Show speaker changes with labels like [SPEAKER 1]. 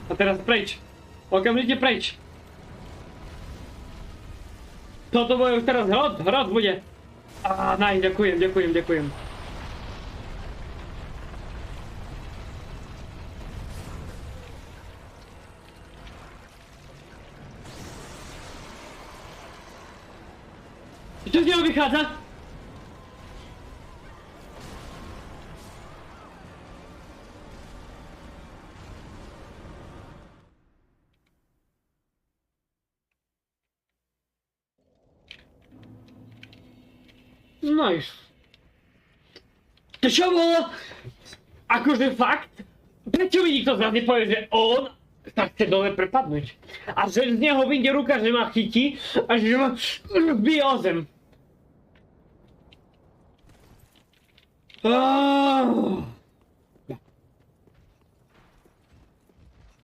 [SPEAKER 1] A teraz preč. Okamžite preč. Toto bude už teraz hrot bude. Á, ďakujem. Čo z neho vychádza? Nice. To čo bolo? Akože fakt? Prečo mi nikto z nás nepovie, že on sa chce dole prepadnúť? A že z neho vyjde ruka, že ma chytí a že ma bije o zem.